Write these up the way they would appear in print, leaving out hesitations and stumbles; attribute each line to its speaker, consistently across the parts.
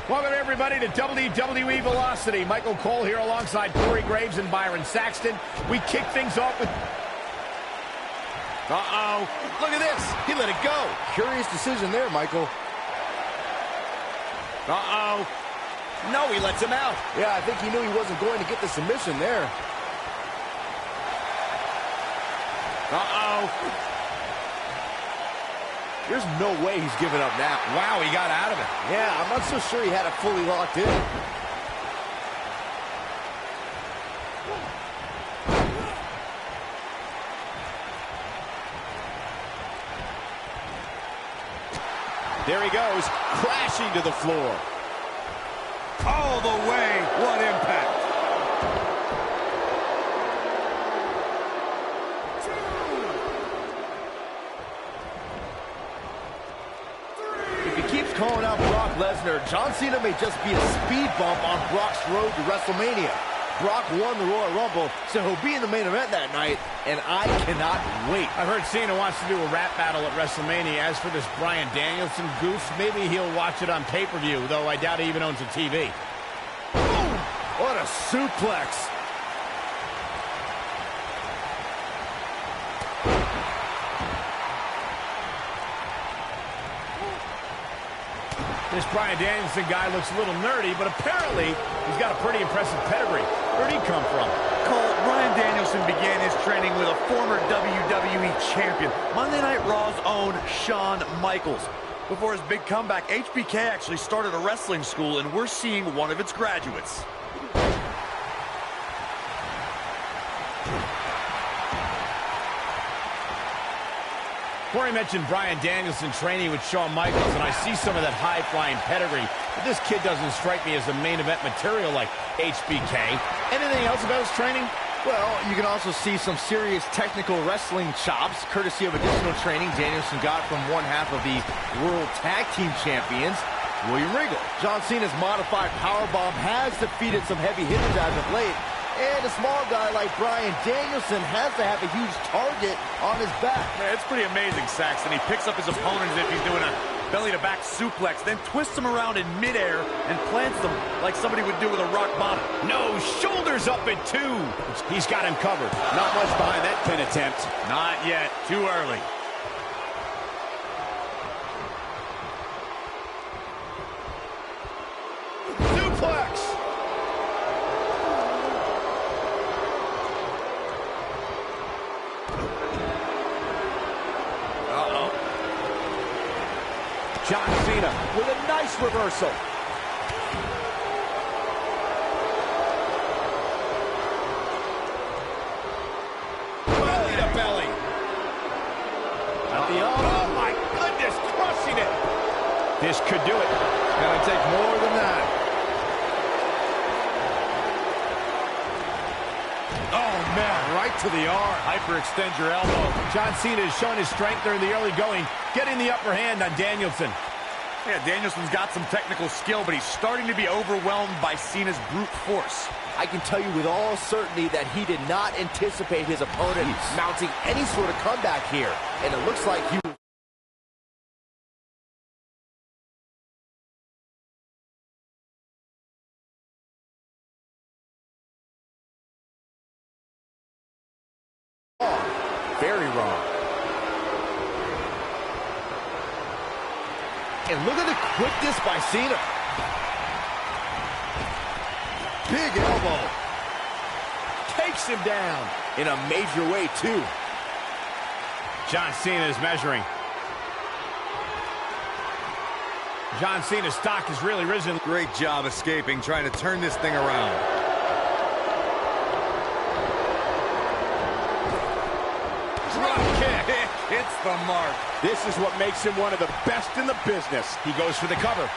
Speaker 1: Welcome, everybody, to WWE Velocity. Michael Cole here alongside Corey Graves and Byron Saxton. We kick things off with... Uh-oh. Look at this. He let it go.
Speaker 2: Curious decision there, Michael.
Speaker 1: Uh-oh. No, he lets him out.
Speaker 2: Yeah, I think he knew he wasn't going to get the submission there.
Speaker 1: Uh-oh.
Speaker 2: There's no way he's giving up now.
Speaker 1: Wow, he got out of it.
Speaker 2: Yeah, I'm not so sure he had it fully locked in.
Speaker 1: There he goes, crashing to the floor.
Speaker 3: All the way. What impact.
Speaker 2: Calling out Brock Lesnar, John Cena may just be a speed bump on Brock's road to WrestleMania. Brock won the Royal Rumble, so he'll be in the main event that night, and I cannot wait.
Speaker 1: I've heard Cena wants to do a rap battle at WrestleMania. As for this Bryan Danielson goof, maybe he'll watch it on pay-per-view, though I doubt he even owns a TV.
Speaker 2: Boom! What a suplex.
Speaker 1: This Bryan Danielson guy looks a little nerdy, but apparently he's got a pretty impressive pedigree. Where'd he come from?
Speaker 3: Cole, Bryan Danielson began his training with a former WWE champion, Monday Night Raw's own Shawn Michaels. Before his big comeback, HBK actually started a wrestling school, and we're seeing one of its graduates.
Speaker 1: Corey mentioned Bryan Danielson training with Shawn Michaels, and I see some of that high-flying pedigree, but this kid doesn't strike me as a main event material like HBK. Anything else about his training?
Speaker 2: Well, you can also see some serious technical wrestling chops, courtesy of additional training Danielson got from one half of the World Tag Team Champions, William Regal. John Cena's modified powerbomb has defeated some heavy hitters as of late, and a small guy like Bryan Danielson has to have a huge target on his back.
Speaker 3: Yeah, it's pretty amazing, Saxton. He picks up his opponent as if he's doing a belly-to-back suplex, then twists him around in midair and plants them like somebody would do with a rock bottom.
Speaker 1: No, shoulders up at 2. He's got him covered. Not much behind that pin attempt.
Speaker 3: Not yet. Too early.
Speaker 1: Suplex! John Cena with a nice reversal. Belly to belly. Oh my goodness, crushing it. This could do it.
Speaker 2: Gonna take more than that.
Speaker 1: Oh man, right to the arm.
Speaker 3: Hyperextend your elbow.
Speaker 1: John Cena has shown his strength during the early going, getting the upper hand on Danielson.
Speaker 3: Yeah, Danielson's got some technical skill, but he's starting to be overwhelmed by Cena's brute force.
Speaker 2: I can tell you with all certainty that he did not anticipate his opponent mounting any sort of comeback here, and it looks like he... Very wrong. And look at the quickness by Cena. Big elbow. Takes him down in a major way, too.
Speaker 1: John Cena is measuring. John Cena's stock has really risen.
Speaker 3: Great job escaping, trying to turn this thing around. Hits the mark.
Speaker 1: This is what makes him one of the best in the business. He goes for the cover.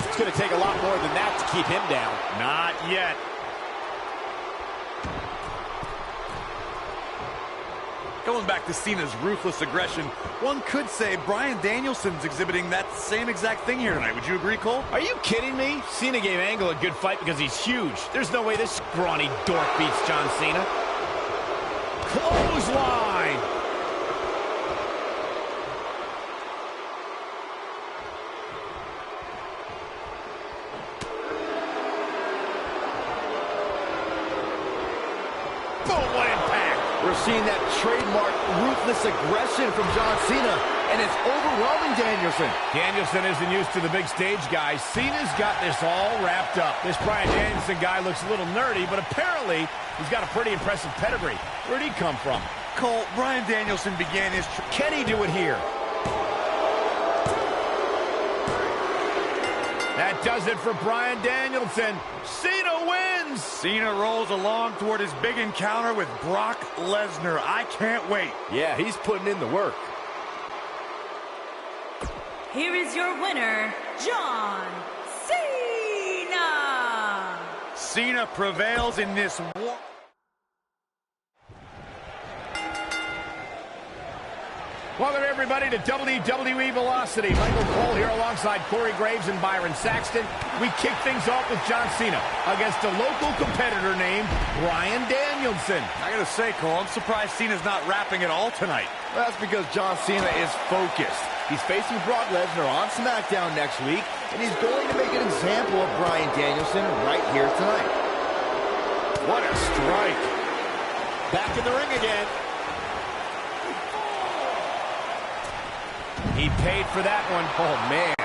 Speaker 1: It's going to take a lot more than that to keep him down.
Speaker 3: Not yet. Going back to Cena's ruthless aggression, one could say Bryan Danielson's exhibiting that same exact thing here tonight. Would you agree, Cole?
Speaker 1: Are you kidding me? Cena gave Angle a good fight because he's huge. There's no way this scrawny dork beats John Cena. Clothesline!
Speaker 2: we're seeing that trademark ruthless aggression from John Cena, and it's overwhelming Danielson.
Speaker 1: Danielson isn't used to the big stage, guys. Cena's got this all wrapped up. This Bryan Danielson guy looks a little nerdy, but apparently he's got a pretty impressive pedigree. Where'd he come from?
Speaker 3: Cole, Bryan Danielson began his...
Speaker 1: Can he do it here? That does it for Bryan Danielson. Cena wins!
Speaker 3: Cena rolls along toward his big encounter with Brock Lesnar. I can't wait.
Speaker 2: Yeah, he's putting in the work.
Speaker 4: Here is your winner, John Cena!
Speaker 3: Cena prevails in this war.
Speaker 1: Welcome, everybody, to WWE Velocity. Michael Cole here alongside Corey Graves and Byron Saxton. We kick things off with John Cena against a local competitor named Bryan Danielson.
Speaker 3: I gotta say, Cole, I'm surprised Cena's not rapping at all tonight.
Speaker 2: Well, that's because John Cena is focused. He's facing Brock Lesnar on SmackDown next week, and he's going to make an example of Bryan Danielson right here tonight.
Speaker 1: What a strike. Back in the ring again. He paid for that one. Oh, man.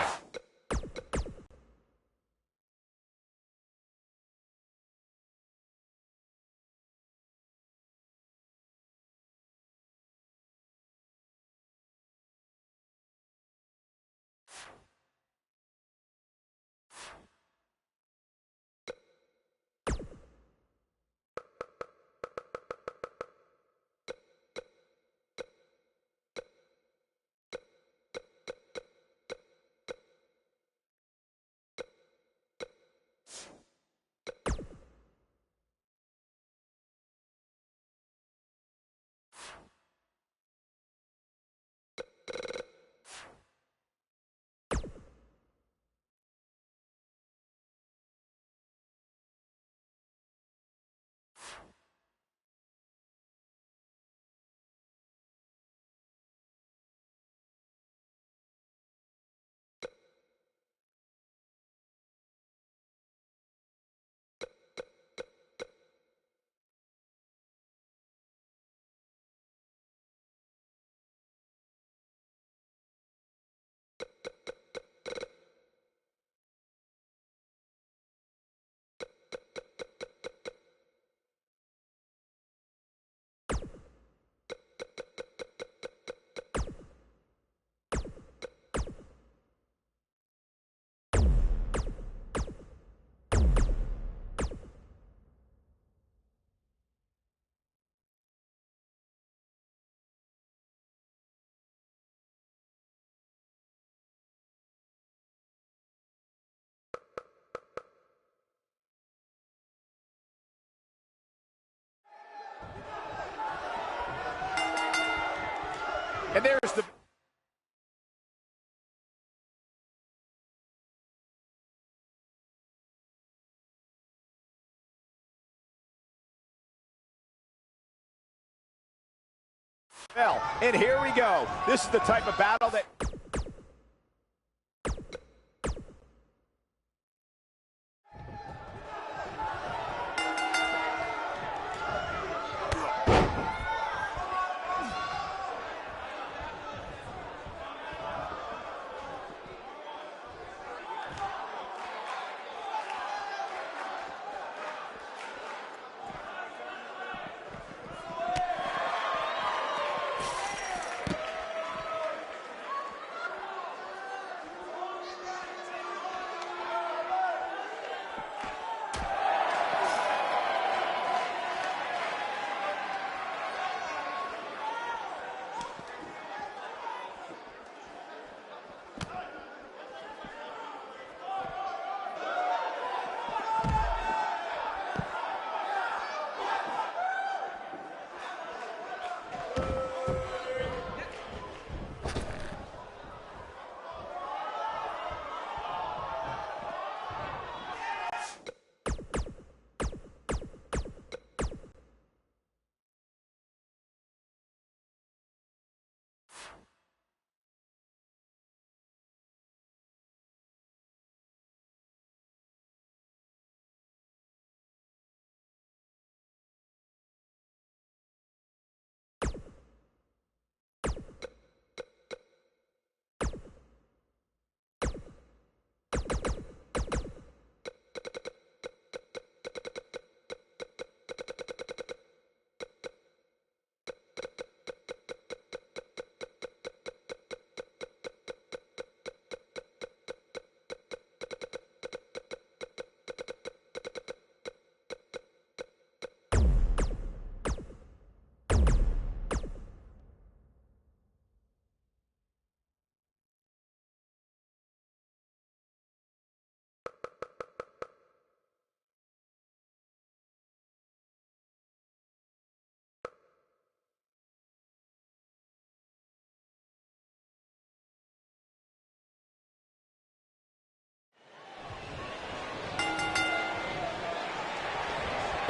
Speaker 1: And there's the... And here we go. This is the type of battle that...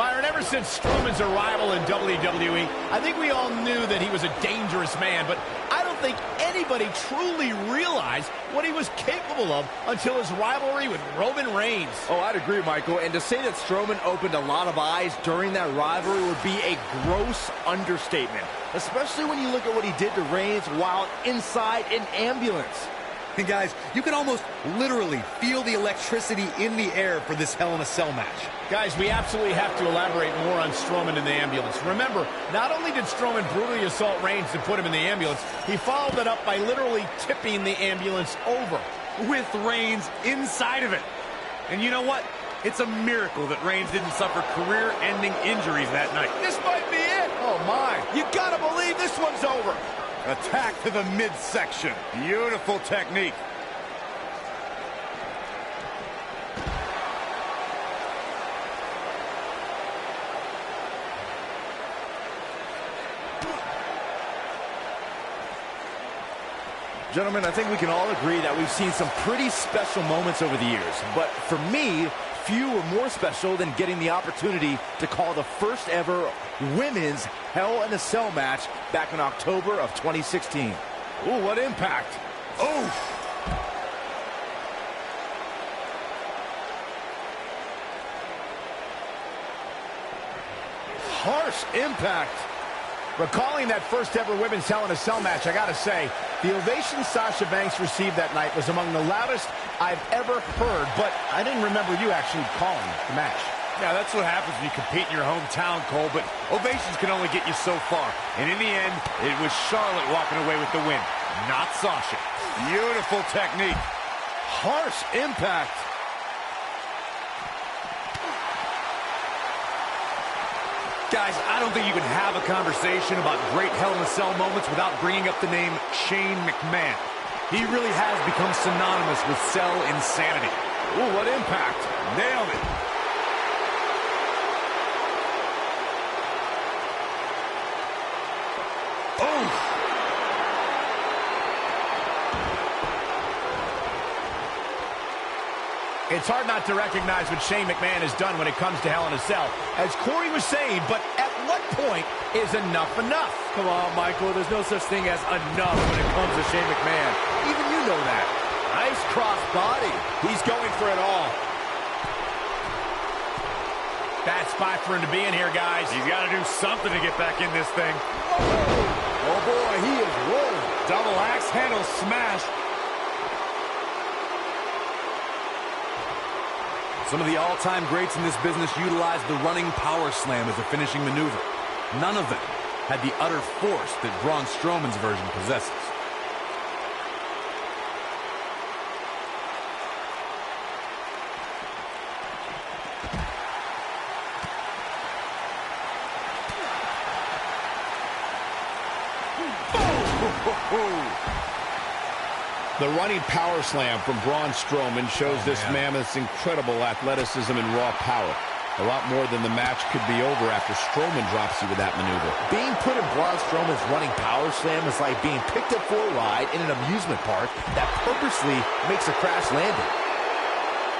Speaker 1: Byron, ever since Strowman's arrival in WWE, I think we all knew that he was a dangerous man, but I don't think anybody truly realized what he was capable of until his rivalry with Roman Reigns.
Speaker 2: Oh, I'd agree, Michael. And to say that Strowman opened a lot of eyes during that rivalry would be a gross understatement, especially when you look at what he did to Reigns while inside an ambulance.
Speaker 5: And guys, you can almost literally feel the electricity in the air for this Hell in a Cell match.
Speaker 1: Guys, we absolutely have to elaborate more on Strowman in the ambulance. Remember, not only did Strowman brutally assault Reigns to put him in the ambulance, he followed it up by literally tipping the ambulance over.
Speaker 3: With Reigns inside of it. And you know what? It's a miracle that Reigns didn't suffer career-ending injuries that night.
Speaker 1: This might be it. Oh, my. You gotta believe this one's over.
Speaker 3: Attack to the midsection. Beautiful technique.
Speaker 2: Gentlemen, I think we can all agree that we've seen some pretty special moments over the years. But for me, few were more special than getting the opportunity to call the first ever women's Hell in a Cell match back in October of 2016.
Speaker 1: Ooh, what impact.
Speaker 3: Oh!
Speaker 1: Harsh impact. Recalling that first ever women's Hell in a Cell match, I gotta say, the ovation Sasha Banks received that night was among the loudest I've ever heard, but I didn't remember you actually calling the match.
Speaker 3: Yeah, that's what happens when you compete in your hometown, Cole, but ovations can only get you so far. And in the end, it was Charlotte walking away with the win, not Sasha. Beautiful technique.
Speaker 1: Harsh impact.
Speaker 3: Guys, I don't think you can have a conversation about great Hell in a Cell moments without bringing up the name Shane McMahon. He really has become synonymous with cell insanity.
Speaker 1: Ooh, what impact.
Speaker 3: Nailed it. Oh!
Speaker 1: It's hard not to recognize what Shane McMahon has done when it comes to Hell in a Cell. As Corey was saying, but at what point is enough enough?
Speaker 2: Come on, Michael. There's no such thing as enough when it comes to Shane McMahon. Even you know that. Nice cross body.
Speaker 1: He's going for it all. Bad spot for him to be in here, guys.
Speaker 3: He's got to do something to get back in this thing.
Speaker 2: Oh boy, he is rolling.
Speaker 3: Double axe handle smash.
Speaker 5: Some of the all-time greats in this business utilized the running power slam as a finishing maneuver. None of them had the utter force that Braun Strowman's version possesses.
Speaker 1: The running power slam from Braun Strowman shows this mammoth's incredible athleticism and raw power. A lot more than the match could be over after Strowman drops you with that maneuver.
Speaker 2: Being put in Braun Strowman's running power slam is like being picked up for a ride in an amusement park that purposely makes a crash landing.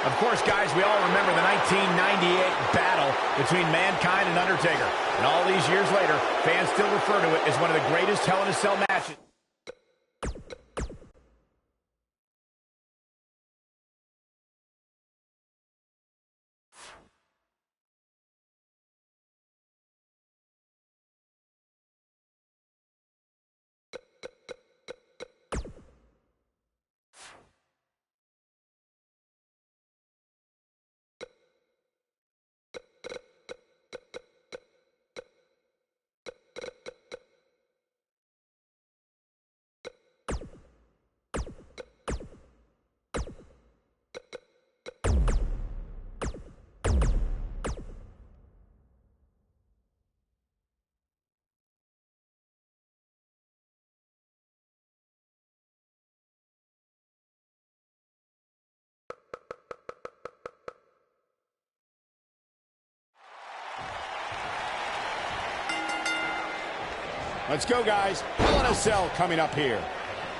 Speaker 1: Of course, guys, we all remember the 1998 battle between Mankind and Undertaker. And all these years later, fans still refer to it as one of the greatest Hell in a Cell matches. Let's go, guys. Hell in a Cell coming up here.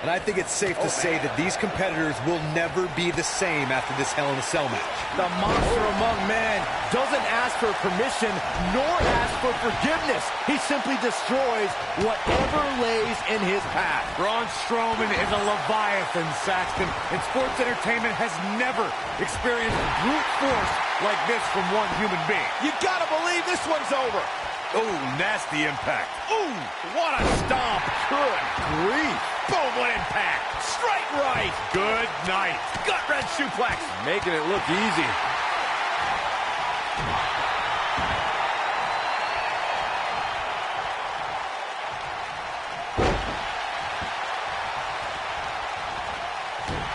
Speaker 5: And I think it's safe to say that these competitors will never be the same after this Hell in a Cell match.
Speaker 2: The monster among men doesn't ask for permission nor ask for forgiveness. He simply destroys whatever lays in his path.
Speaker 3: Braun Strowman is a Leviathan, Saxton, and sports entertainment has never experienced brute force like this from one human being.
Speaker 1: You gotta believe this one's over.
Speaker 3: Oh, nasty impact.
Speaker 1: Ooh, what a stomp. Good grief. Boom, what impact. Straight right.
Speaker 3: Good night.
Speaker 1: Gut-wrench suplex.
Speaker 2: Making it look easy.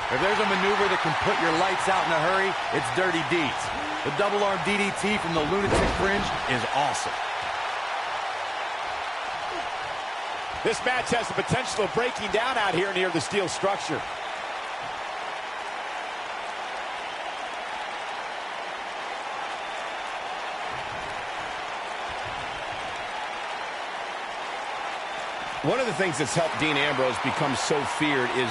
Speaker 2: If there's a maneuver that can put your lights out in a hurry, it's Dirty Deeds. The double arm DDT from the Lunatic Fringe is awesome.
Speaker 1: This match has the potential of breaking down out here near the steel structure. One of the things that's helped Dean Ambrose become so feared is